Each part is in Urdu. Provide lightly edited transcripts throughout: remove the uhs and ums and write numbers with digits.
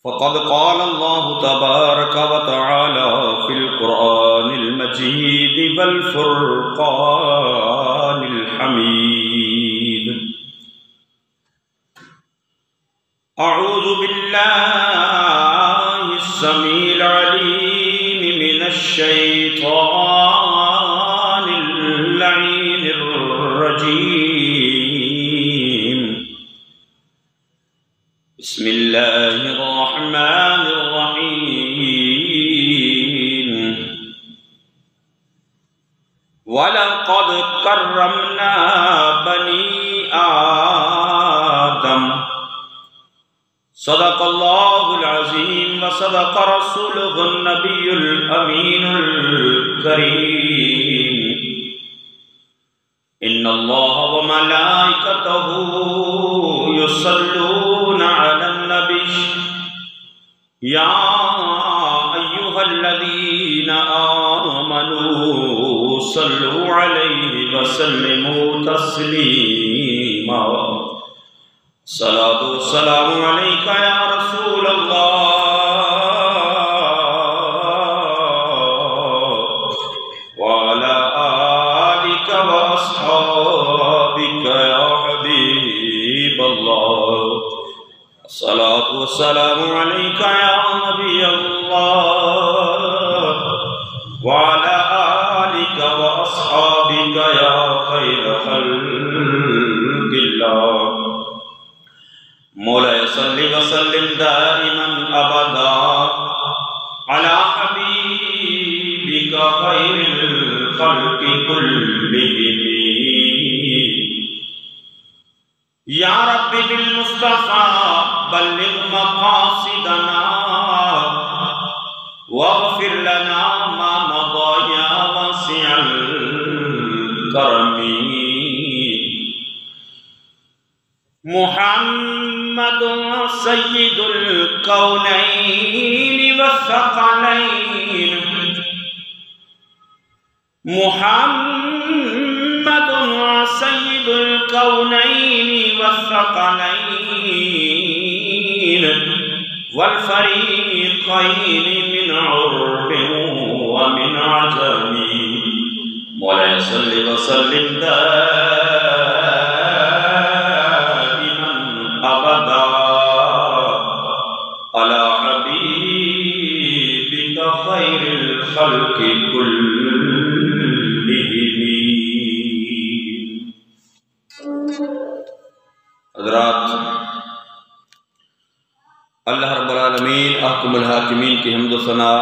فقد قال الله تبارك وتعالى في القرآن المجيد والفرقان الحميد. أعوذ بالله السميع العليم من الشيطان اللعين الرجيم. بسم الله الرحمن الرحيم. وَلَقَدْ كَرَّمْنَا بَنِي آدَمَ. صدق الله العظيم وصدق رسوله النبي الأمين الكريم. إن الله وملائكته يصلون على النبي يا أيها الذين آمنوا صلوا عليه وسلموا تسليما. الصلاة والسلام عليك يا رسول الله وعلى آلك وأصحابك يا حبيب الله. الصلاة والسلام عليك يا نبي الله وعلى آلك وأصحابك يا خير خلق الله. مولاي صل وسلم دائما ابدا على حبيبك خير الخلق كلهم. يا رب بالمصطفى بلغ مقاصدنا واغفر لنا ما مضى يا واسع الكرم. محمد سيد الكونين والثقلين. محمد سيد الكونين والثقلين والفريقين من عرب ومن عجم. مولاي صل وسلم دائما أبدا على حبيبك خير الخلق كلهم. حضرات، اللہ رب العالمین احکم الحاکمین کی حمد و ثنا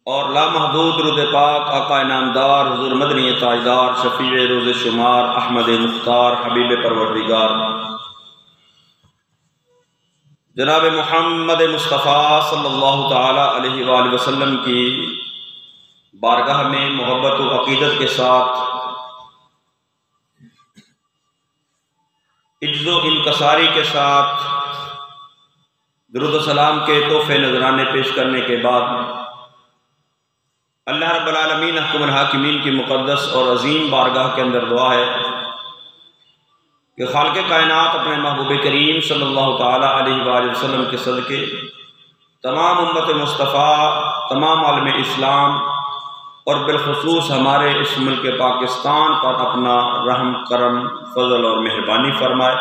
اور لامحدود درود پاک آقا انعامدار حضور مدنی تاجدار شفیع روز شمار احمد مختار حبیب پروردگار جناب محمد مصطفیٰ صلی اللہ تعالی علیہ وآلہ وسلم کی بارگاہ میں محبت و عقیدت کے ساتھ عجز و انکساری کے ساتھ درود و سلام کے تحفے نذرانے پیش کرنے کے بعد اللہ رب العالمین احکم الحاکمین کی مقدس اور عظیم بارگاہ کے اندر دعا ہے کہ خالق کائنات اپنے محبوب کریم صلی اللہ تعالی علیہ وآلہ وسلم کے صدقے تمام امت مصطفیٰ، تمام عالم اسلام اور بالخصوص ہمارے اس ملک پاکستان پر اپنا رحم کرم فضل اور مہربانی فرمائے.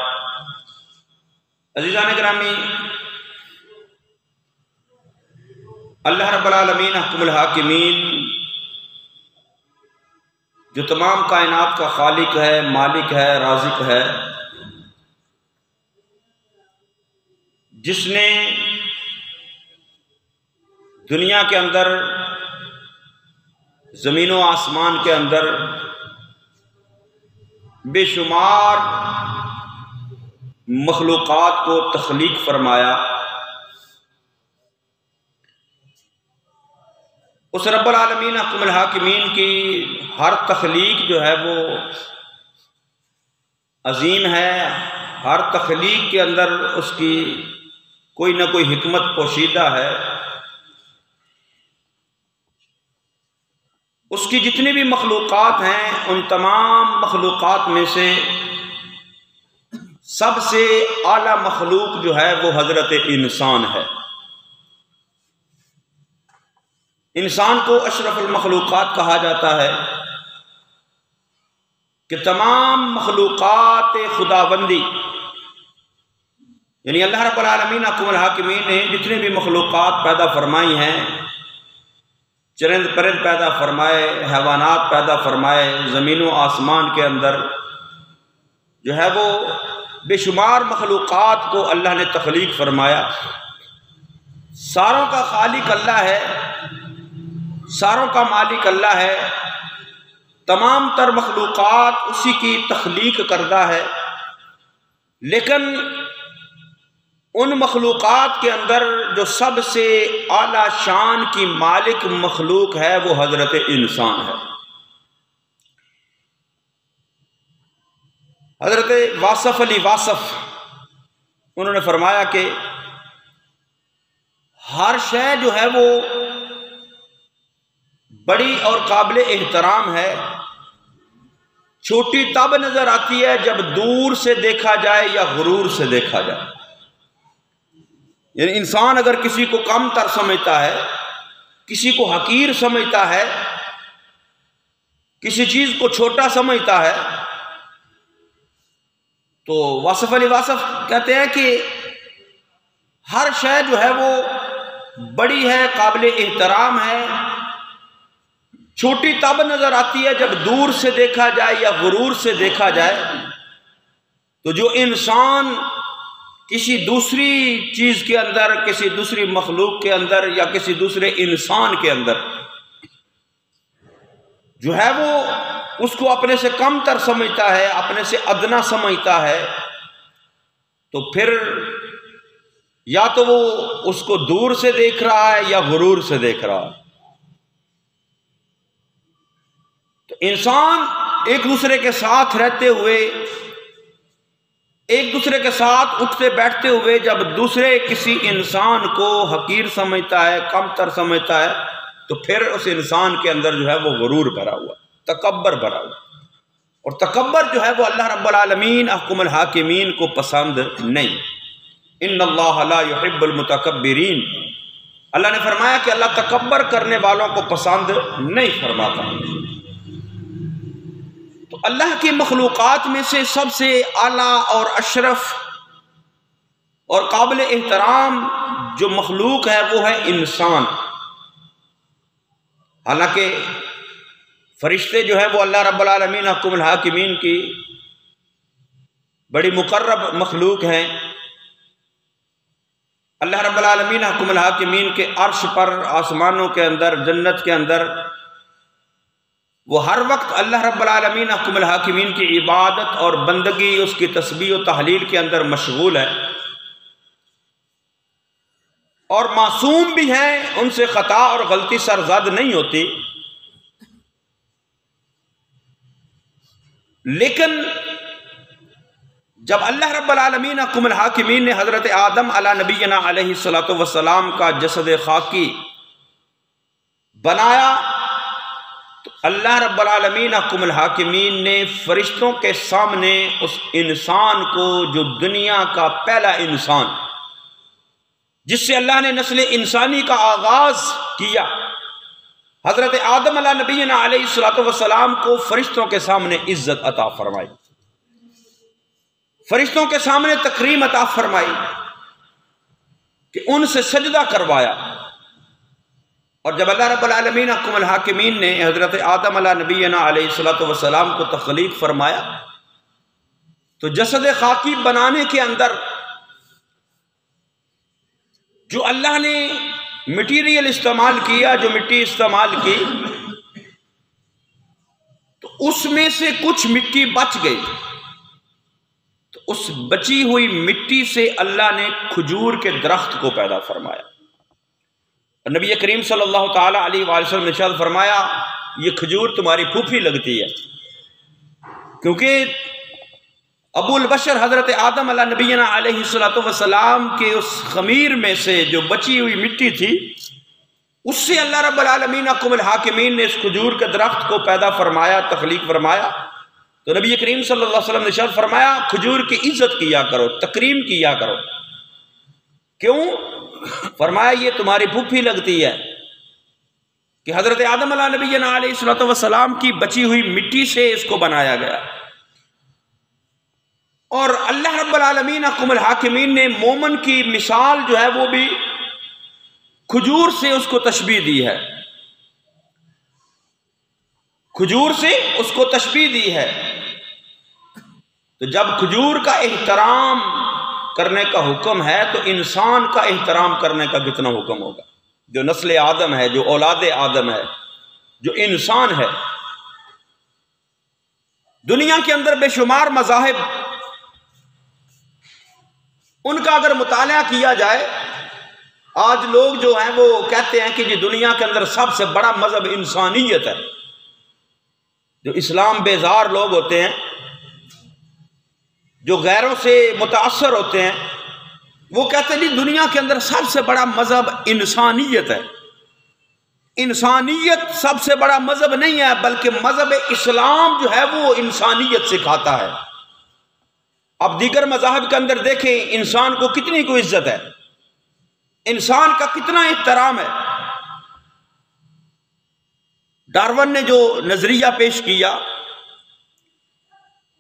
عزیزان گرامی، اللہ رب العالمین احکم الحاکمین جو تمام کائنات کا خالق ہے، مالک ہے، رازق ہے، جس نے دنیا کے اندر، زمین و آسمان کے اندر بے شمار مخلوقات کو تخلیق فرمایا، اس رب العالمین احکم الحاکمین کی ہر تخلیق جو ہے وہ عظیم ہے. ہر تخلیق کے اندر اس کی کوئی نہ کوئی حکمت پوشیدہ ہے. اس کی جتنی بھی مخلوقات ہیں ان تمام مخلوقات میں سے سب سے اعلیٰ مخلوق جو ہے وہ حضرت انسان ہے۔ انسان کو اشرف المخلوقات کہا جاتا ہے کہ تمام مخلوقات خداوندی یعنی اللہ رب العالمین حکم الحاکمین نے جتنے بھی مخلوقات پیدا فرمائی ہیں، چرند پرند پیدا فرمائے، حیوانات پیدا فرمائے، زمین و آسمان کے اندر جو ہے وہ بے شمار مخلوقات کو اللہ نے تخلیق فرمایا۔ ساروں کا خالق اللہ ہے، ساروں کا مالک اللہ ہے، تمام تر مخلوقات اسی کی تخلیق کردہ ہے، لیکن ان مخلوقات کے اندر جو سب سے اعلیٰ شان کی مالک مخلوق ہے وہ حضرت انسان ہے۔ حضرت واصف علی واصف انہوں نے فرمایا کہ ہر شے جو ہے وہ بڑی اور قابل احترام ہے، چھوٹی تب نظر آتی ہے جب دور سے دیکھا جائے یا غرور سے دیکھا جائے۔ یعنی انسان اگر کسی کو کم تر سمجھتا ہے، کسی کو حقیر سمجھتا ہے، کسی چیز کو چھوٹا سمجھتا ہے، تو واصف علی واصف کہتے ہیں کہ ہر شے جو ہے وہ بڑی ہے، قابل احترام ہے، چھوٹی تب نظر آتی ہے جب دور سے دیکھا جائے یا غرور سے دیکھا جائے۔ تو جو انسان کسی دوسری چیز کے اندر، کسی دوسری مخلوق کے اندر یا کسی دوسرے انسان کے اندر جو ہے وہ اس کو اپنے سے کم تر سمجھتا ہے، اپنے سے ادنا سمجھتا ہے، تو پھر یا تو وہ اس کو دور سے دیکھ رہا ہے یا غرور سے دیکھ رہا ہے۔ تو انسان ایک دوسرے کے ساتھ رہتے ہوئے، ایک دوسرے کے ساتھ اٹھتے بیٹھتے ہوئے جب دوسرے کسی انسان کو حقیر سمجھتا ہے، کم تر سمجھتا ہے، تو پھر اس انسان کے اندر جو ہے وہ غرور بھرا ہوا، تکبر بھرا ہوا، اور تکبر جو ہے وہ اللہ رب العالمین احکم الحاکمین کو پسند نہیں۔ ان اللہ لا يحب المتکبرین، اللہ نے فرمایا کہ اللہ تکبر کرنے والوں کو پسند نہیں فرماتا۔ تو اللہ کی مخلوقات میں سے سب سے اعلیٰ اور اشرف اور قابل احترام جو مخلوق ہے وہ ہے انسان۔ حالانکہ فرشتے جو ہیں وہ اللہ رب العالمین حکم الحاکمین کی بڑی مقرب مخلوق ہیں۔ اللہ رب العالمین حکم الحاکمین کے عرش پر، آسمانوں کے اندر، جنت کے اندر وہ ہر وقت اللہ رب العالمین حکم الحاکمین کی عبادت اور بندگی، اس کی تسبیح و تحلیل کے اندر مشغول ہے، اور معصوم بھی ہیں، ان سے خطا اور غلطی سرزد نہیں ہوتی۔ لیکن جب اللہ رب العالمین حکم الحاکمین نے حضرت آدم علی نبینا علیہ الصلوۃ کا جسد خاکی بنایا، تو اللہ رب العالمین حکم الحاکمین نے فرشتوں کے سامنے اس انسان کو، جو دنیا کا پہلا انسان جس سے اللہ نے نسل انسانی کا آغاز کیا، حضرت آدم علی نبینا علیہ الصلوۃ کو فرشتوں کے سامنے عزت عطا فرمائی، فرشتوں کے سامنے تکریم عطا فرمائی کہ ان سے سجدہ کروایا۔ اور جب اللہ رب العالمین حکم الحاکمین نے حضرت آدم علی نبینا علیہ السلام کو تخلیق فرمایا، تو جسد خاکی بنانے کے اندر جو اللہ نے مٹیریل استعمال کیا، جو مٹی استعمال کی، تو اس میں سے کچھ مٹی بچ گئی، تو اس بچی ہوئی مٹی سے اللہ نے کھجور کے درخت کو پیدا فرمایا۔ نبی کریم صلی اللہ تعالیٰ علیہ وآلہ وسلم نے ارشاد فرمایا، یہ کھجور تمہاری پھوپھی لگتی ہے، کیونکہ ابو البشر حضرت آدم علیہ نبینا علیہ السلام کے اس خمیر میں سے جو بچی ہوئی مٹی تھی، اس سے اللہ رب العالمین حکم الحاکمین نے اس کھجور کے درخت کو پیدا فرمایا، تخلیق فرمایا، تو نبی کریم صلی اللہ علیہ وسلم نے ارشاد فرمایا کھجور کی عزت کیا کرو، تکریم کیا کرو۔ کیوں؟ فرمایا یہ تمہاری پھوپھی لگتی ہے کہ حضرت آدم علیہ نبینا علیہ الصلوۃ والسلام کی بچی ہوئی مٹی سے اس کو بنایا گیا، اور اللہ رب العالمین حکم الحاکمین نے مومن کی مثال جو ہے وہ بھی کھجور سے اس کو تشبیہ دی ہے، کھجور سے اس کو تشبیہ دی ہے۔ تو جب کھجور کا احترام کرنے کا حکم ہے تو انسان کا احترام کرنے کا کتنا حکم ہوگا؟ جو نسل آدم ہے، جو اولاد آدم ہے، جو انسان ہے۔ دنیا کے اندر بے شمار مذاہب، ان کا اگر مطالعہ کیا جائے، آج لوگ جو ہیں وہ کہتے ہیں کہ جی دنیا کے اندر سب سے بڑا مذہب انسانیت ہے۔ جو اسلام بیزار لوگ ہوتے ہیں، جو غیروں سے متاثر ہوتے ہیں، وہ کہتے ہیں جی دنیا کے اندر سب سے بڑا مذہب انسانیت ہے۔ انسانیت سب سے بڑا مذہب نہیں ہے، بلکہ مذہب اسلام جو ہے وہ انسانیت سکھاتا ہے۔ اب دیگر مذاہب کے اندر دیکھیں انسان کو کتنی کو عزت ہے، انسان کا کتنا احترام ہے۔ ڈارون نے جو نظریہ پیش کیا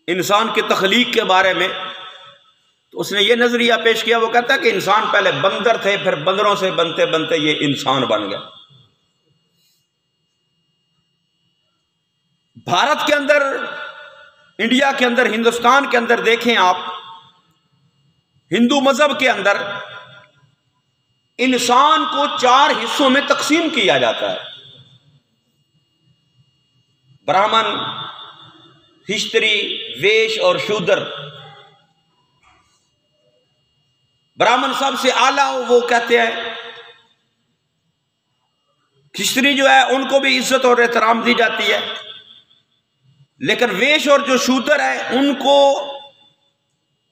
انسان کے تخلیق کے بارے میں، تو اس نے یہ نظریہ پیش کیا، وہ کہتا ہے کہ انسان پہلے بندر تھے، پھر بندروں سے بنتے بنتے یہ انسان بن گیا۔ بھارت کے اندر، انڈیا کے اندر، ہندوستان کے اندر دیکھیں آپ، ہندو مذہب کے اندر انسان کو 4 حصوں میں تقسیم کیا جاتا ہے: براہمن، ہشتری، ویش اور شودر۔ براہمن سب سے اعلیٰ وہ کہتے ہیں، ہشتری جو ہے ان کو بھی عزت اور احترام دی جاتی ہے، لیکن ویش اور جو شودر ہے ان کو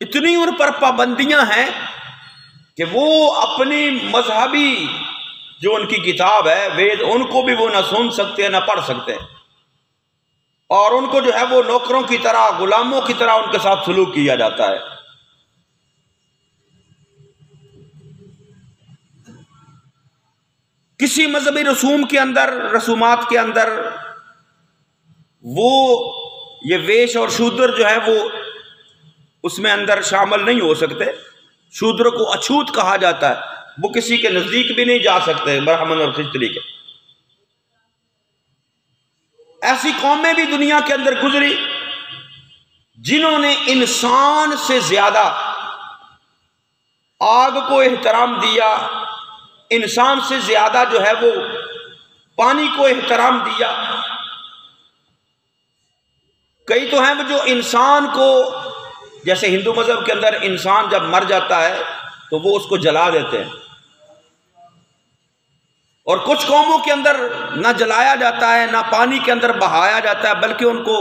اتنی ان پر پابندیاں ہیں کہ وہ اپنی مذہبی جو ان کی کتاب ہے وید، ان کو بھی وہ نہ سن سکتے نہ پڑھ سکتے، اور ان کو جو ہے وہ نوکروں کی طرح، غلاموں کی طرح ان کے ساتھ سلوک کیا جاتا ہے۔ کسی مذہبی رسوم کے اندر، رسومات کے اندر وہ یہ ویش اور شودر جو ہے وہ اس میں اندر شامل نہیں ہو سکتے۔ شودر کو اچھوت کہا جاتا ہے، وہ کسی کے نزدیک بھی نہیں جا سکتے براہمن اور کھچڑی کے۔ ایسی قومیں بھی دنیا کے اندر گزری جنہوں نے انسان سے زیادہ آگ کو احترام دیا، انسان سے زیادہ جو ہے وہ پانی کو احترام دیا۔ کئی تو ہیں جو انسان کو، جیسے ہندو مذہب کے اندر انسان جب مر جاتا ہے تو وہ اس کو جلا دیتے ہیں، اور کچھ قوموں کے اندر نہ جلایا جاتا ہے، نہ پانی کے اندر بہایا جاتا ہے، بلکہ ان کو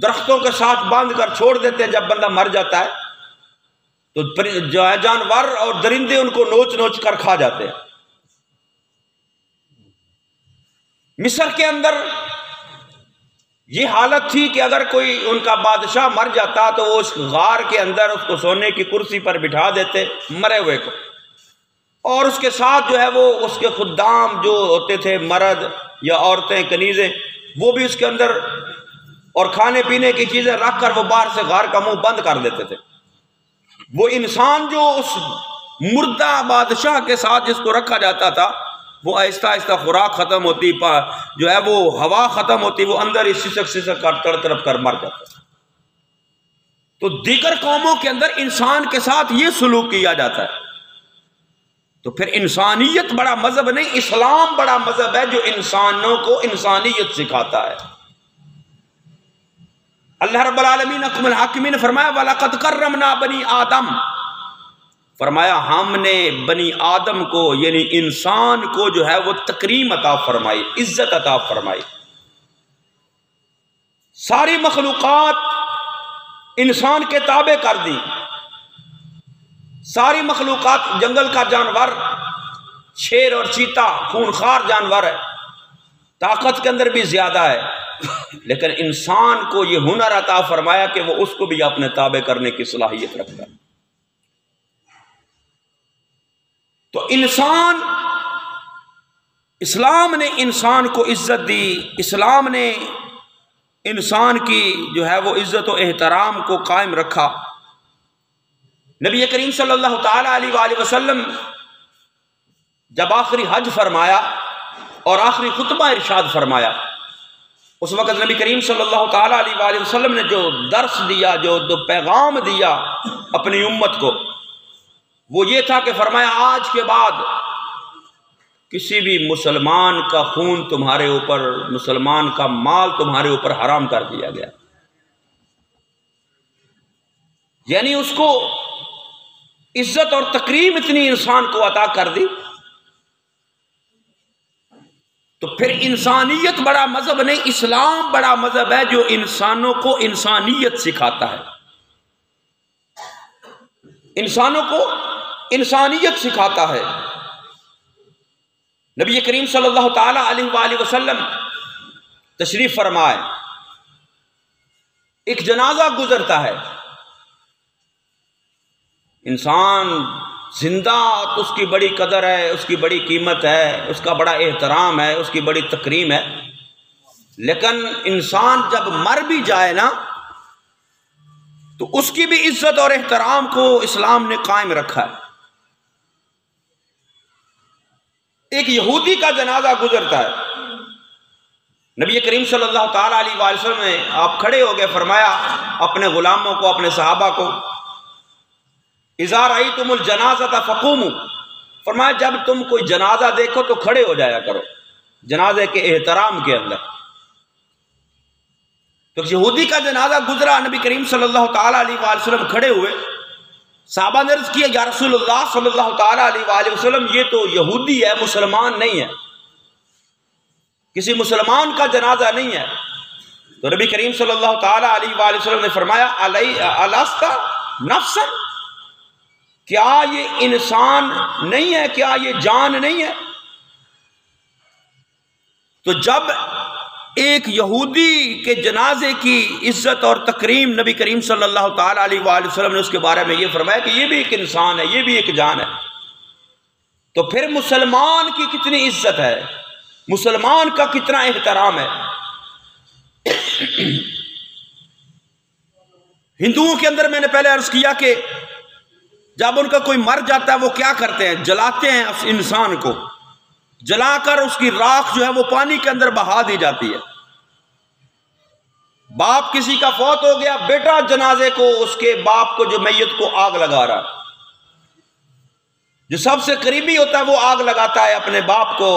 درختوں کے ساتھ باندھ کر چھوڑ دیتے ہیں۔ جب بندہ مر جاتا ہے تو جو ہے جانور اور درندے ان کو نوچ نوچ کر کھا جاتے ہیں۔ مصر کے اندر یہ حالت تھی کہ اگر کوئی ان کا بادشاہ مر جاتا تو وہ اس غار کے اندر اس کو سونے کی کرسی پر بٹھا دیتے، مرے ہوئے کو، اور اس کے ساتھ جو ہے وہ اس کے خدام جو ہوتے تھے، مرد یا عورتیں، کنیزیں، وہ بھی اس کے اندر، اور کھانے پینے کی چیزیں رکھ کر وہ باہر سے غار کا منہ بند کر دیتے تھے۔ وہ انسان جو اس مردہ بادشاہ کے ساتھ جس کو رکھا جاتا تھا، وہ آہستہ آہستہ خوراک ختم ہوتی، جو ہے وہ ہوا ختم ہوتی، وہ اندر ہی سسک سسک کر تڑپ کر مر جاتا۔ تو دیگر قوموں کے اندر انسان کے ساتھ یہ سلوک کیا جاتا ہے۔ تو پھر انسانیت بڑا مذہب نہیں، اسلام بڑا مذہب ہے جو انسانوں کو انسانیت سکھاتا ہے۔ اللہ رب العالمین حکم الحاکمین نے فرمایا وَلَقَدْ كَرَّمْنَا بَنِي آدم، فرمایا ہم نے بنی آدم کو یعنی انسان کو جو ہے وہ تکریم عطا فرمائی، عزت عطا فرمائی۔ ساری مخلوقات انسان کے تابع کر دی، ساری مخلوقات، جنگل کا جانور، شیر اور چیتا خونخوار جانور ہے، طاقت کے اندر بھی زیادہ ہے، لیکن انسان کو یہ ہنر عطا فرمایا کہ وہ اس کو بھی اپنے تابع کرنے کی صلاحیت رکھتا ہے۔ تو اسلام نے انسان کو عزت دی، اسلام نے انسان کی جو ہے وہ عزت و احترام کو قائم رکھا۔ نبی کریم صلی اللہ تعالی علیہ وآلہ وسلم جب آخری حج فرمایا اور آخری خطبہ ارشاد فرمایا، اس وقت نبی کریم صلی اللہ تعالی علیہ وآلہ وسلم نے جو درس دیا، جو پیغام دیا اپنی امت کو، وہ یہ تھا کہ فرمایا آج کے بعد کسی بھی مسلمان کا خون تمہارے اوپر، مسلمان کا مال تمہارے اوپر حرام کر دیا گیا۔ یعنی اس کو عزت اور تکریم اتنی انسان کو عطا کر دی۔ تو پھر انسانیت بڑا مذہب نہیں، اسلام بڑا مذہب ہے جو انسانوں کو انسانیت سکھاتا ہے، انسانوں کو انسانیت سکھاتا ہے۔ نبی کریم صلی اللہ تعالی علیہ وآلہ وسلم تشریف فرمائے، ایک جنازہ گزرتا ہے، انسان زندہ تو اس کی بڑی قدر ہے، اس کی بڑی قیمت ہے، اس کا بڑا احترام ہے، اس کی بڑی تکریم ہے، لیکن انسان جب مر بھی جائے نا تو اس کی بھی عزت اور احترام کو اسلام نے قائم رکھا ہے۔ ایک یہودی کا جنازہ گزرتا ہے، نبی کریم صلی اللہ تعالی علیہ وآلہ وسلم نے آپ کھڑے ہو گئے، فرمایا اپنے غلاموں کو، اپنے صحابہ کو، اذا رأیتم الجنازۃ فقوموا، فرمایا جب تم کوئی جنازہ دیکھو تو کھڑے ہو جایا کرو جنازے کے احترام کے اندر۔ تو یہودی کا جنازہ گزرا، نبی کریم صلی اللہ تعالی علیہ وآلہ وسلم کھڑے ہوئے، صحابہ نے عرض کیا یا رسول اللہ صلی اللہ تعالی علیہ وآلہ وسلم یہ تو یہودی ہے، مسلمان نہیں ہے، کسی مسلمان کا جنازہ نہیں ہے۔ تو نبی کریم صلی اللہ تعالی علیہ وآلہ وسلم نے فرمایا الست نفسا، کیا یہ انسان نہیں ہے، کیا یہ جان نہیں ہے؟ تو جب ایک یہودی کے جنازے کی عزت اور تکریم نبی کریم صلی اللہ تعالی علیہ وآلہ وسلم نے اس کے بارے میں یہ فرمایا کہ یہ بھی ایک انسان ہے، یہ بھی ایک جان ہے، تو پھر مسلمان کی کتنی عزت ہے، مسلمان کا کتنا احترام ہے۔ ہندوؤں کے اندر میں نے پہلے عرض کیا کہ جب ان کا کوئی مر جاتا ہے وہ کیا کرتے ہیں، جلاتے ہیں اس انسان کو، جلا کر اس کی راکھ جو ہے وہ پانی کے اندر بہا دی جاتی ہے۔ باپ کسی کا فوت ہو گیا، بیٹا جنازے کو، اس کے باپ کو جو میت کو آگ لگا رہا ہے، جو سب سے قریبی ہوتا ہے وہ آگ لگاتا ہے اپنے باپ کو۔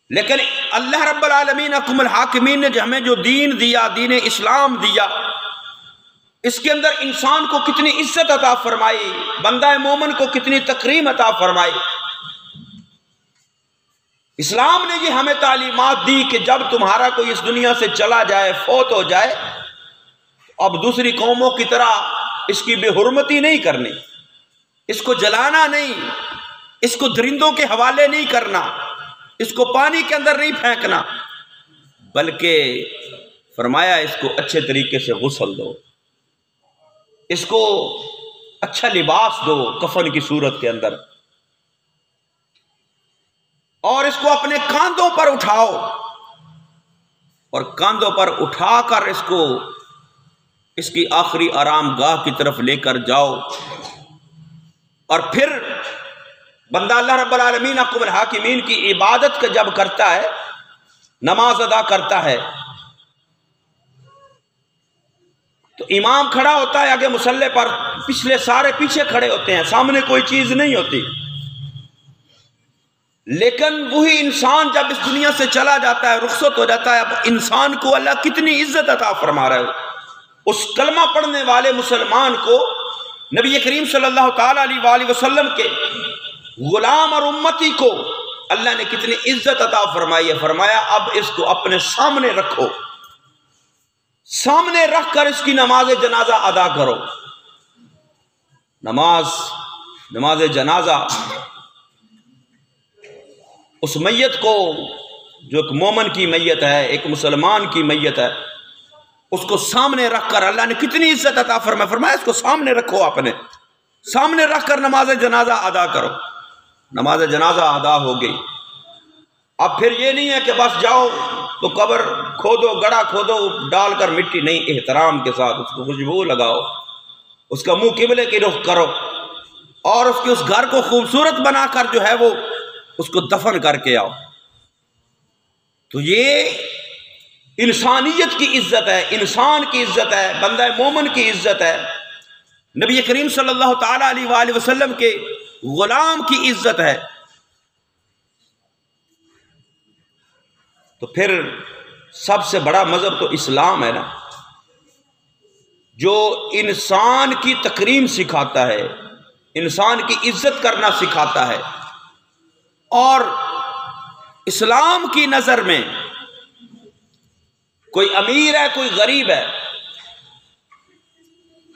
لیکن اللہ رب العالمین حکم الحاکمین نے ہمیں جو دین دیا، دین اسلام دیا، اس کے اندر انسان کو کتنی عزت عطا فرمائی، بندہ مومن کو کتنی تکریم عطا فرمائی۔ اسلام نے یہ ہمیں تعلیمات دی کہ جب تمہارا کوئی اس دنیا سے چلا جائے، فوت ہو جائے، اب دوسری قوموں کی طرح اس کی بے حرمتی نہیں کرنی، اس کو جلانا نہیں، اس کو درندوں کے حوالے نہیں کرنا، اس کو پانی کے اندر نہیں پھینکنا، بلکہ فرمایا اس کو اچھے طریقے سے غسل دو، اس کو اچھا لباس دو کفن کی صورت کے اندر، اور اس کو اپنے کاندھوں پر اٹھاؤ، اور کاندھوں پر اٹھا کر اس کو اس کی آخری آرام گاہ کی طرف لے کر جاؤ۔ اور پھر بندہ اللہ رب العالمین حکم الحاکمین کی عبادت کا جب کرتا ہے، نماز ادا کرتا ہے، تو امام کھڑا ہوتا ہے آگے مصلی پر، پچھلے سارے پیچھے کھڑے ہوتے ہیں، سامنے کوئی چیز نہیں ہوتی۔ لیکن وہی انسان جب اس دنیا سے چلا جاتا ہے، رخصت ہو جاتا ہے، اب انسان کو اللہ کتنی عزت عطا فرما رہا ہے۔ اس کلمہ پڑھنے والے مسلمان کو نبی کریم صلی اللہ تعالی علیہ وآلہ وسلم کے غلام اور امتی کو اللہ نے کتنی عزت عطا فرمائی ہے۔ فرمایا اب اس کو اپنے سامنے رکھو، سامنے رکھ کر اس کی نماز جنازہ ادا کرو۔ نماز جنازہ اس میت کو جو ایک مومن کی میت ہے، ایک مسلمان کی میت ہے، اس کو سامنے رکھ کر اللہ نے کتنی عزت عطا فرمایا، فرمایا اس کو سامنے رکھو، اپنے سامنے رکھ کر نماز جنازہ ادا کرو۔ نماز جنازہ ادا ہو گئی۔ اب پھر یہ نہیں ہے کہ بس جاؤ تو قبر کھودو، گڑھا کھودو، ڈال کر مٹی، نہیں، احترام کے ساتھ اس کو خوشبو لگاؤ، اس کا منہ قبلے کی رخ کرو، اور اس کے اس گھر کو خوبصورت بنا کر جو ہے وہ اس کو دفن کر کے آؤ۔ تو یہ انسانیت کی عزت ہے، انسان کی عزت ہے، بندہ مومن کی عزت ہے، نبی کریم صلی اللہ تعالیٰ علیہ وآلہ وسلم کے غلام کی عزت ہے۔ تو پھر سب سے بڑا مذہب تو اسلام ہے نا، جو انسان کی تکریم سکھاتا ہے، انسان کی عزت کرنا سکھاتا ہے۔ اور اسلام کی نظر میں کوئی امیر ہے، کوئی غریب ہے،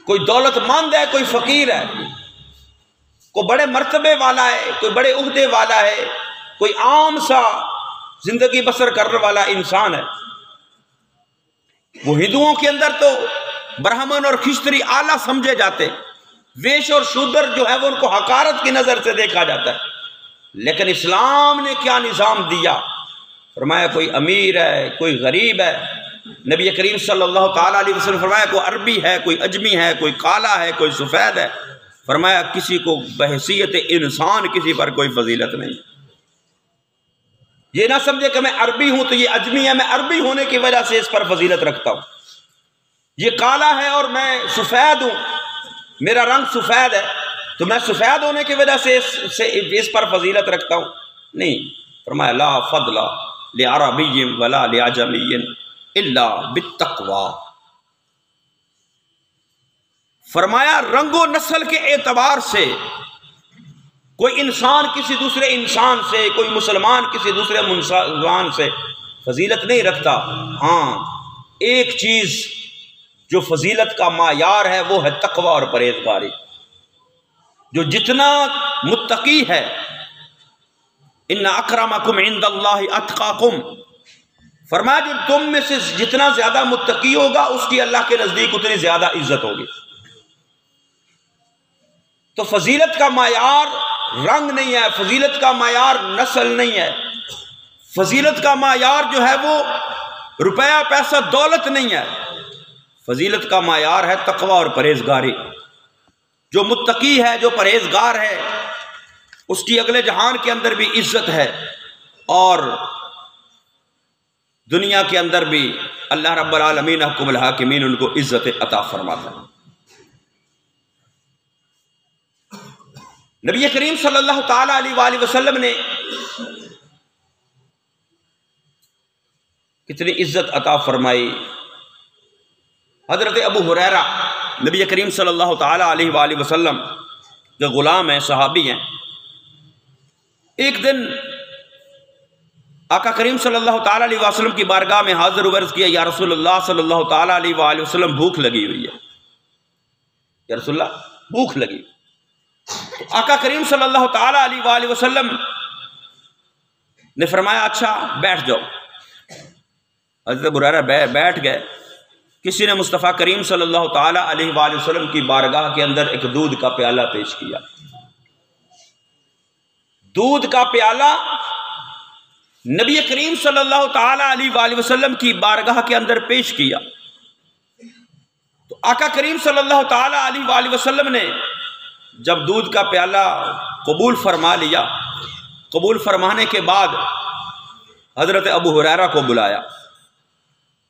کوئی دولت مند ہے، کوئی فقیر ہے، کوئی بڑے مرتبے والا ہے، کوئی بڑے عہدے والا ہے، کوئی عام سا زندگی بسر کرنے والا انسان ہے۔ وہ ہندوؤں کے اندر تو برہمن اور کھشتری اعلیٰ سمجھے جاتے، ویش اور شودر جو ہے وہ ان کو حقارت کی نظر سے دیکھا جاتا ہے۔ لیکن اسلام نے کیا نظام دیا، فرمایا کوئی امیر ہے، کوئی غریب ہے۔ نبی کریم صلی اللہ تعالیٰ علیہ وسلم فرمایا کوئی عربی ہے، کوئی اجمی ہے، کوئی کالا ہے، کوئی سفید ہے، فرمایا کسی کو بحیثیت انسان کسی پر کوئی فضیلت نہیں۔ یہ نہ سمجھے کہ میں عربی ہوں تو یہ اجمی ہے، میں عربی ہونے کی وجہ سے اس پر فضیلت رکھتا ہوں، یہ کالا ہے اور میں سفید ہوں، میرا رنگ سفید ہے تو میں سفید ہونے کی وجہ سے اس پر فضیلت رکھتا ہوں، نہیں۔ فرمایا لا فضل لعربی ولا لعجمی الا بالتقوی۔ فرمایا رنگ و نسل کے اعتبار سے کوئی انسان کسی دوسرے انسان سے، کوئی مسلمان کسی دوسرے مسلمان سے فضیلت نہیں رکھتا۔ ہاں، ایک چیز جو فضیلت کا معیار ہے وہ ہے تقوی اور پرہیزگاری۔ جو جتنا متقی ہے، ان اکرمکم عند اللہ اتقاکم، فرمایا جو تم میں سے جتنا زیادہ متقی ہوگا اس کی اللہ کے نزدیک اتنی زیادہ عزت ہوگی۔ تو فضیلت کا معیار رنگ نہیں ہے، فضیلت کا معیار نسل نہیں ہے، فضیلت کا معیار جو ہے وہ روپیہ پیسہ دولت نہیں ہے، فضیلت کا معیار ہے تقوی اور پرہیزگاری۔ جو متقی ہے، جو پرہیزگار ہے، اس کی اگلے جہان کے اندر بھی عزت ہے اور دنیا کے اندر بھی اللہ رب العالمین حکم الحاکمین ان کو عزت عطا فرماتا ہے۔ نبی کریم صلی اللہ تعالیٰ علیہ وآلہ وسلم نے کتنی عزت عطا فرمائی۔ حضرت ابو ہریرہ نبی کریم صلی اللہ تعالیٰ علیہ وآلہ وسلم جو غلام ہیں، صحابی ہیں، ایک دن آقا کریم صلی اللہ تعالیٰ علیہ وسلم کی بارگاہ میں حاضر و عرض کیا، یا رسول اللہ صلی اللہ تعالیٰ علیہ وآلہ وسلم بھوک لگی ہوئی ہے، یا رسول اللہ بھوک لگی۔ تو آقا کریم صلی اللہ تعالیٰ علیہ وآلہ وسلم نے فرمایا اچھا بیٹھ جاؤ۔ حضرت ابو ہریرہ بیٹھ گئے۔ کسی نے مصطفیٰ کریم صلی اللہ تعالیٰ علیہ وآلہ وسلم کی بارگاہ کے اندر ایک دودھ کا پیالہ پیش کیا۔ دودھ کا پیالہ نبی کریم صلی اللہ تعالیٰ علیہ وآلہ وسلم کی بارگاہ کے اندر پیش کیا تو آقا کریم صلی اللہ تعالیٰ علیہ وآلہ وسلم نے جب دودھ کا پیالہ قبول فرما لیا، قبول فرمانے کے بعد حضرت ابو ہریرہ کو بلایا،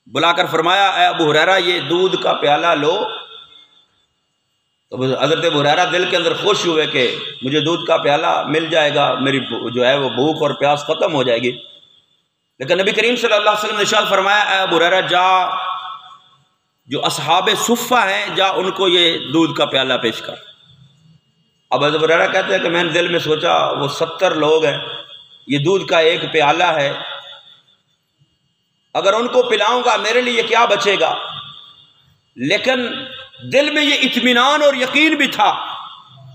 بلا کر فرمایا اے ابو ہریرہ یہ دودھ کا پیالہ لو۔ تو حضرت ابو ہریرہ دل کے اندر خوش ہوئے کہ مجھے دودھ کا پیالہ مل جائے گا، میری جو ہے وہ بھوک اور پیاس ختم ہو جائے گی۔ لیکن نبی کریم صلی اللہ علیہ وسلم نے ارشاد فرمایا اے ابو ہریرہ جا، جو اصحاب صفہ ہیں جا ان کو یہ دودھ کا پیالہ پیش کر۔ اب ابو ہریرہ کہتے ہیں کہ میں نے دل میں سوچا وہ 70 لوگ ہیں، یہ دودھ کا ایک پیالہ ہے، اگر ان کو پلاؤں گا میرے لیے کیا بچے گا؟ لیکن دل میں یہ اطمینان اور یقین بھی تھا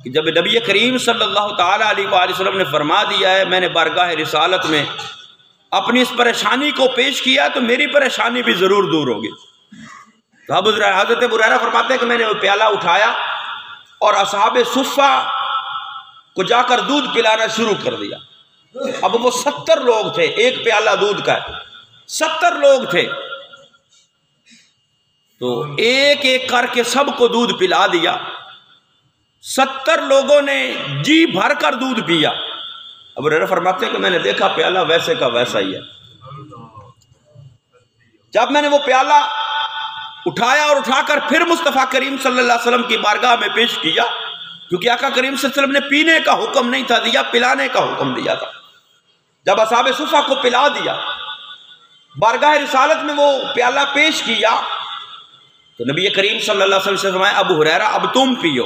کہ جب نبی کریم صلی اللہ تعالیٰ علیہ وآلہ وسلم نے فرما دیا ہے میں نے بارگاہ رسالت میں اپنی اس پریشانی کو پیش کیا تو میری پریشانی بھی ضرور دور ہوگی۔ تو حضرت ابو ہریرہ فرماتے ہیں کہ میں نے وہ پیالہ اٹھایا اور اصحاب صفہ کو جا کر دودھ پلانا شروع کر دیا۔ اب وہ 70 لوگ تھے، ایک پیالہ دودھ کا ہے، 70 لوگ تھے، تو ایک ایک کر کے سب کو دودھ پلا دیا۔ 70 لوگوں نے جی بھر کر دودھ پیا۔ ابو ہریرہ فرماتے ہیں کہ میں نے دیکھا پیالہ ویسے کا ویسا ہی ہے۔ جب میں نے وہ پیالہ اٹھایا اور اٹھا کر پھر مصطفیٰ کریم صلی اللہ علیہ وسلم کی بارگاہ میں پیش کیا، کیونکہ آقا کریم صلی اللہ علیہ وسلم نے پینے کا حکم نہیں تھا دیا، پلانے کا حکم دیا تھا۔ جب اصحاب صفہ کو پلا دیا، بارگاہ رسالت میں وہ پیالہ پیش کیا، تو نبی کریم صلی اللہ علیہ وسلم سے فرمایا ابو ہریرہ اب تم پیو۔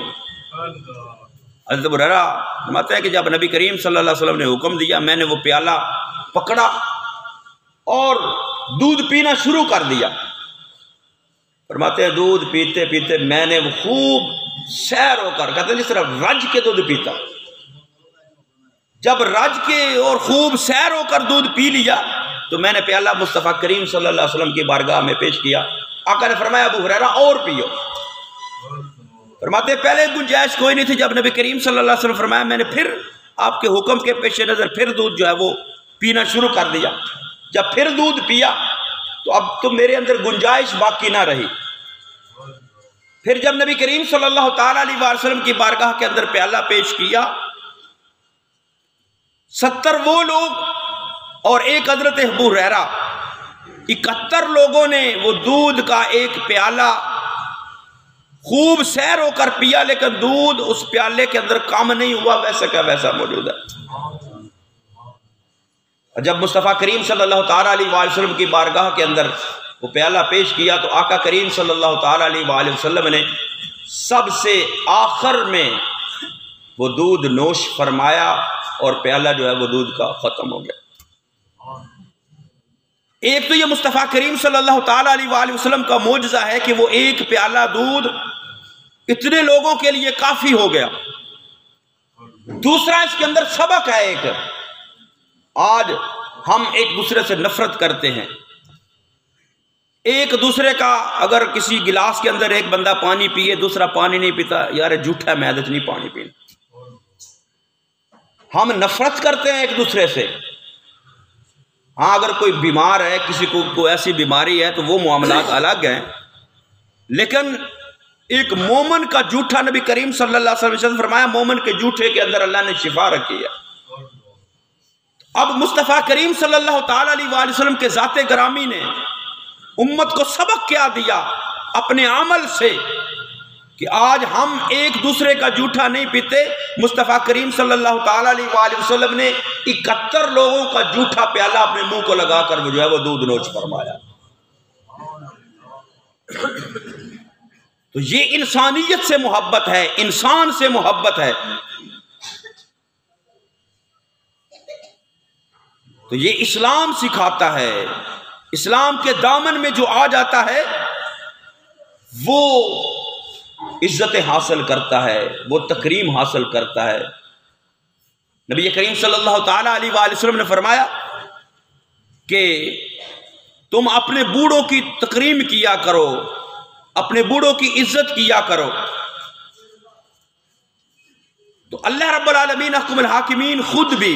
حضرت ابو ہریرہ فرماتے ہیں کہ جب نبی کریم صلی اللہ علیہ وسلم نے حکم دیا، میں نے وہ پیالہ پکڑا اور دودھ پینا شروع کر دیا۔ فرماتے ہیں دودھ پیتے پیتے میں نے وہ خوب سیر ہو کر، کہتے ہیں جس طرح رج کے دودھ پیتا، جب رج کے اور خوب سیر ہو کر دودھ پی لیا تو میں نے پیالہ مصطفیٰ کریم صلی اللہ علیہ وسلم کی بارگاہ میں پیش کیا۔ آقا نے فرمایا ابو ہریرہ اور پیو۔ فرماتے ہیں پہلے گنجائش کوئی نہیں تھی، جب نبی کریم صلی اللہ علیہ وسلم فرمایا میں نے پھر آپ کے حکم کے پیش نظر پھر دودھ جو ہے وہ پینا شروع کر دیا۔ جب پھر دودھ پیا تو اب تو میرے اندر گنجائش باقی نہ رہی۔ پھر جب نبی کریم صلی اللہ تعالیٰ علیہ وسلم کی بارگاہ کے اندر پیالہ پیش کیا، 70 وہ لوگ اور ایک حضرت ابو ہریرہ، 71 لوگوں نے وہ دودھ کا ایک پیالہ خوب سیر ہو کر پیا، لیکن دودھ اس پیالے کے اندر کم نہیں ہوا، ویسے کا ویسا موجود ہے۔ جب مصطفیٰ کریم صلی اللہ تعالیٰ علیہ وسلم کی بارگاہ کے اندر وہ پیالہ پیش کیا تو آقا کریم صلی اللہ تعالیٰ علیہ وسلم نے سب سے آخر میں وہ دودھ نوش فرمایا اور پیالہ جو ہے وہ دودھ کا ختم ہو گیا۔ ایک تو یہ مصطفیٰ کریم صلی اللہ تعالیٰ علیہ وسلم کا معجزہ ہے کہ وہ ایک پیالہ دودھ اتنے لوگوں کے لیے کافی ہو گیا۔ دوسرا اس کے اندر سبق ہے ایک، آج ہم ایک دوسرے سے نفرت کرتے ہیں، ایک دوسرے کا اگر کسی گلاس کے اندر ایک بندہ پانی پیے دوسرا پانی نہیں پیتا، یار جھوٹا ہے میں عادت نہیں پانی پینا۔ ہم نفرت کرتے ہیں ایک دوسرے سے۔ ہاں اگر کوئی بیمار ہے، کسی کو کوئی ایسی بیماری ہے تو وہ معاملات الگ ہیں، لیکن ایک مومن کا جھوٹا، نبی کریم صلی اللہ علیہ وسلم نے فرمایا مومن کے جھوٹے کے اندر اللہ نے شفا رکھی ہے۔ اب مصطفیٰ کریم صلی اللہ تعالیٰ علیہ وسلم کے ذات گرامی نے امت کو سبق کیا دیا اپنے عمل سے کہ آج ہم ایک دوسرے کا جھوٹا نہیں پیتے۔ مصطفیٰ کریم صلی اللہ تعالیٰ علیہ وسلم نے 71 لوگوں کا جھوٹا پیالہ اپنے منہ کو لگا کر جو ہے وہ دودھ نوش فرمایا۔ تو یہ انسانیت سے محبت ہے، انسان سے محبت ہے۔ تو یہ اسلام سکھاتا ہے، اسلام کے دامن میں جو آ جاتا ہے وہ عزت حاصل کرتا ہے، وہ تکریم حاصل کرتا ہے۔ نبی کریم صلی اللہ تعالیٰ علیہ وسلم نے فرمایا کہ تم اپنے بوڑھوں کی تکریم کیا کرو، اپنے بوڑھوں کی عزت کیا کرو۔ تو اللہ رب العالمین احکم الحاکمین خود بھی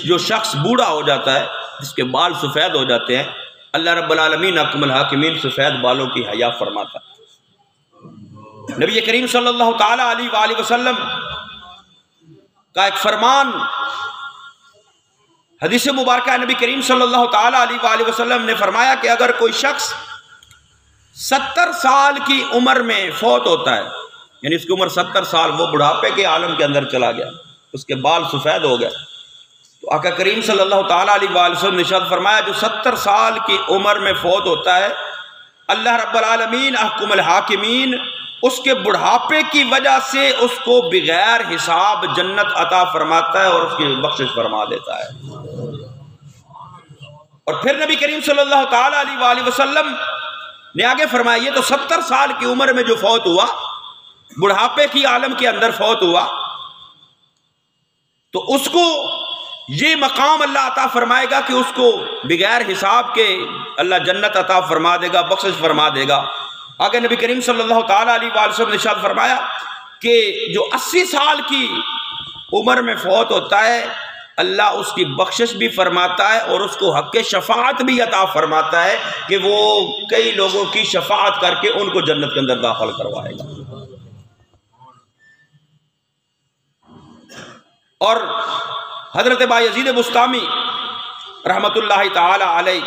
جو شخص بوڑھا ہو جاتا ہے، جس کے بال سفید ہو جاتے ہیں، اللہ رب العالمین احکم الحاکمین سفید بالوں کی حیا فرماتا ہے۔ نبی کریم صلی اللہ تعالیٰ علیہ وسلم کا ایک فرمان، حدیث مبارکہ نبی کریم صلی اللہ تعالیٰ علیہ وسلم نے فرمایا کہ اگر کوئی شخص 70 سال کی عمر میں فوت ہوتا ہے، یعنی اس کی عمر 70 سال، وہ بڑھاپے کے عالم کے اندر چلا گیا، اس کے بال سفید ہو گئے، تو آقا کریم صلی اللہ تعالیٰ علیہ وسلم نے ارشاد فرمایا جو 70 سال کی عمر میں فوت ہوتا ہے، اللہ رب العالمین احکم الحاکمین اس کے بڑھاپے کی وجہ سے اس کو بغیر حساب جنت عطا فرماتا ہے اور اس کی بخشش فرما دیتا ہے۔ اور پھر نبی کریم صلی اللہ تعالیٰ علیہ وسلم نے آگے فرمایا یہ تو 70 سال کی عمر میں جو فوت ہوا، بڑھاپے کی عالم کے اندر فوت ہوا، تو اس کو یہ مقام اللہ عطا فرمائے گا کہ اس کو بغیر حساب کے اللہ جنت عطا فرما دے گا، بخشش فرما دے گا۔ آگے نبی کریم صلی اللہ تعالیٰ علیہ وآلہ وسلم نے ارشاد فرمایا کہ جو 80 سال کی عمر میں فوت ہوتا ہے اللہ اس کی بخشش بھی فرماتا ہے اور اس کو حق شفاعت بھی عطا فرماتا ہے کہ وہ کئی لوگوں کی شفاعت کر کے ان کو جنت کے اندر داخل کروائے گا۔ اور حضرت بایزید بسطامی رحمت اللہ تعالی علیہ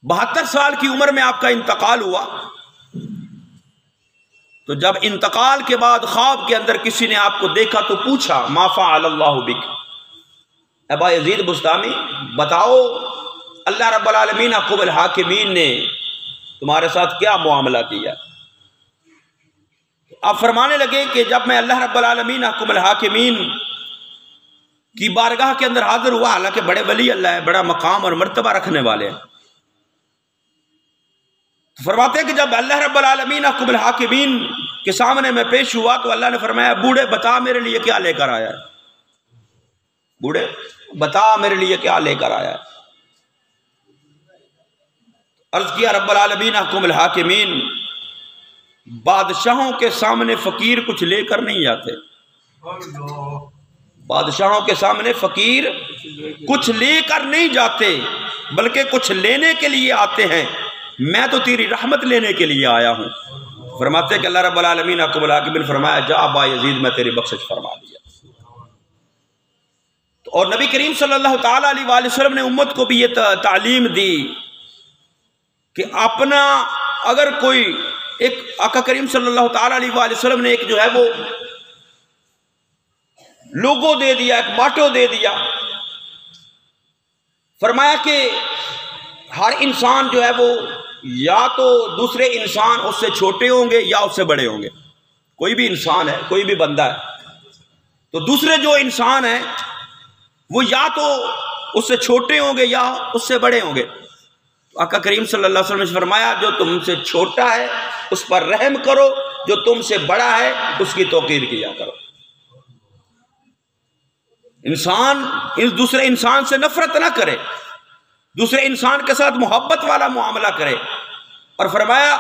72 سال کی عمر میں آپ کا انتقال ہوا، تو جب انتقال کے بعد خواب کے اندر کسی نے آپ کو دیکھا تو پوچھا ما فعل اللہ بک، اے بایزید بسطامی بتاؤ اللہ رب العالمین حکم الحاکمین نے تمہارے ساتھ کیا معاملہ کیا؟ آپ فرمانے لگے کہ جب میں اللہ رب العالمین حکم الحاکمین کی بارگاہ کے اندر حاضر ہوا، حالانکہ بڑے ولی اللہ ہے، بڑا مقام اور مرتبہ رکھنے والے ہیں، فرماتے ہیں کہ جب اللہ رب العالمین حکم الحاکمین کے سامنے میں پیش ہوا تو اللہ نے فرمایا بوڑھے بتا میرے لیے کیا لے کر آیا ہے، بوڑھے بتا میرے لیے کیا لے کر آیا ہے۔ عرض کیا رب العالمین حکم الحاکمین بادشاہوں کے سامنے فقیر کچھ لے کر نہیں آتے، بادشاہوں کے سامنے فقیر کچھ لے کر نہیں جاتے بلکہ کچھ لینے کے لیے آتے ہیں، میں تو تیری رحمت لینے کے لیے آیا ہوں۔ فرماتے ہیں کہ اللہ رب العالمین حکم الحاکمین فرمایا جا بایزید میں تیری بخشش فرما دیا۔ اور نبی کریم صلی اللہ تعالیٰ علیہ وآلہ وسلم نے امت کو بھی یہ تعلیم دی کہ اپنا اگر کوئی ایک آقا کریم صلی اللہ تعالیٰ علیہ وآلہ وسلم نے ایک جو ہے وہ لوگو دے دیا، ایک ماٹو دے دیا، فرمایا کہ ہر انسان جو ہے وہ یا تو دوسرے انسان اس سے چھوٹے ہوں گے یا اس سے بڑے ہوں گے، کوئی بھی انسان ہے کوئی بھی بندہ ہے تو دوسرے جو انسان ہیں وہ یا تو اس سے چھوٹے ہوں گے یا اس سے بڑے ہوں گے۔ آقا کریم صلی اللہ علیہ وسلم نے فرمایا جو تم سے چھوٹا ہے اس پر رحم کرو، جو تم سے بڑا ہے اس کی توقیر کیا کرو۔ انسان دوسرے انسان سے نفرت نہ کرے، دوسرے انسان کے ساتھ محبت والا معاملہ کرے، اور فرمایا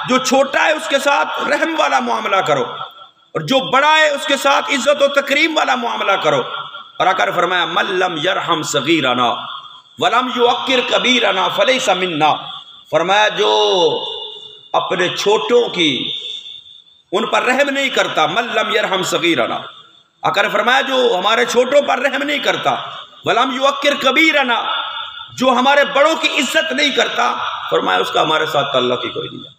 جو چھوٹا ہے اس کے ساتھ رحم والا معاملہ کرو اور جو بڑا ہے اس کے ساتھ عزت و تکریم والا معاملہ کرو۔ اور آقا نے فرمایا من لم یرحم صغیرنا ولم یوقر کبیرنا فلیس منا، فرمایا جو اپنے چھوٹوں کی ان پر رحم نہیں کرتا، من لم یرحم صغیرنا، آقا نے فرمایا جو ہمارے چھوٹوں پر رحم نہیں کرتا، ولم یوقر کبیرنا، جو ہمارے بڑوں کی عزت نہیں کرتا، فرمایا اس کا ہمارے ساتھ تعلق ہی کوئی نہیں ہے۔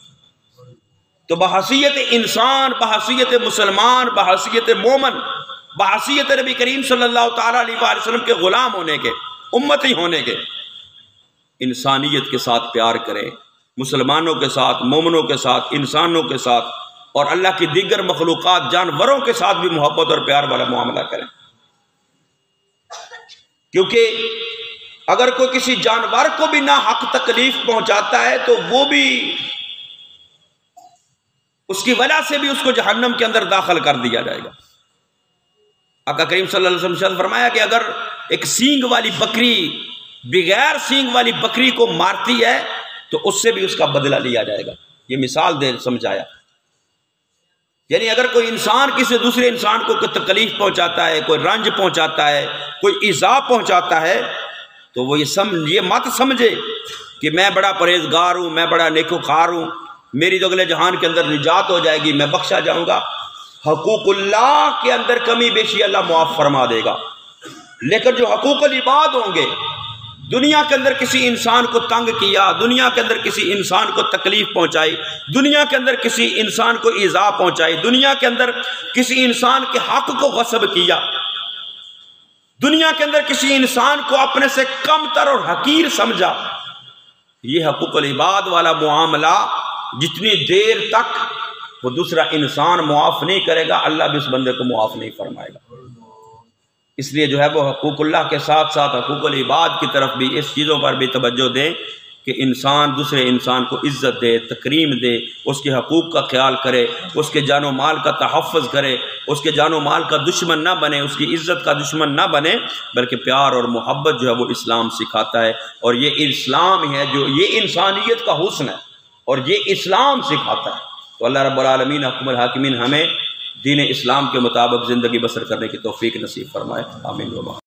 تو بحیثیت انسان، بحیثیت مسلمان، بحیثیت مومن، بحیثیت نبی کریم صلی اللہ تعالیٰ علیہ وآلہ وسلم کے غلام ہونے کے، امتی ہونے کے، انسانیت کے ساتھ پیار کریں، مسلمانوں کے ساتھ، مومنوں کے ساتھ، انسانوں کے ساتھ اور اللہ کی دیگر مخلوقات جانوروں کے ساتھ بھی محبت اور پیار والا معاملہ کریں، کیونکہ اگر کوئی کسی جانور کو بھی ناحق تکلیف پہنچاتا ہے تو وہ بھی اس کی وجہ سے بھی اس کو جہنم کے اندر داخل کر دیا جائے گا۔ آقا کریم صلی اللہ علیہ وسلم نے فرمایا کہ اگر ایک سینگ والی بکری بغیر سینگ والی بکری کو مارتی ہے تو اس سے بھی اس کا بدلہ لیا جائے گا، یہ مثال دے سمجھایا۔ یعنی اگر کوئی انسان کسی دوسرے انسان کو کوئی تکلیف پہنچاتا ہے، کوئی رنج پہنچاتا ہے، کوئی ایذا پہنچاتا ہے تو وہ یہ مت سمجھے کہ میں بڑا پرہیزگار ہوں، میں بڑا نیکوکار ہوں، میری تو اگلے جہان کے اندر نجات ہو جائے گی، میں بخشا جاؤں گا۔ حقوق اللہ کے اندر کمی بیشی اللہ معاف فرما دے گا، لیکن جو حقوق العباد ہوں گے، دنیا کے اندر کسی انسان کو تنگ کیا، دنیا کے اندر کسی انسان کو تکلیف پہنچائی، دنیا کے اندر کسی انسان کو ایذا پہنچائی، دنیا کے اندر کسی انسان کے حق کو غصب کیا، دنیا کے اندر کسی انسان کو اپنے سے کم تر اور حقیر سمجھا، یہ حقوق العباد والا معاملہ جتنی دیر تک وہ دوسرا انسان معاف نہیں کرے گا اللہ بھی اس بندے کو معاف نہیں فرمائے گا۔ اس لیے جو ہے وہ حقوق اللہ کے ساتھ ساتھ حقوق العباد کی طرف بھی اس چیزوں پر بھی توجہ دیں کہ انسان دوسرے انسان کو عزت دے، تکریم دے، اس کے حقوق کا خیال کرے، اس کے جان و مال کا تحفظ کرے، اس کے جان و مال کا دشمن نہ بنے، اس کی عزت کا دشمن نہ بنے، بلکہ پیار اور محبت جو ہے وہ اسلام سکھاتا ہے۔ اور یہ اسلام ہے جو یہ انسانیت کا حسن ہے اور یہ اسلام سکھاتا ہے۔ تو اللہ رب العالمین حکم الحاکمین ہمیں دین اسلام کے مطابق زندگی بسر کرنے کی توفیق نصیب فرمائے، آمین۔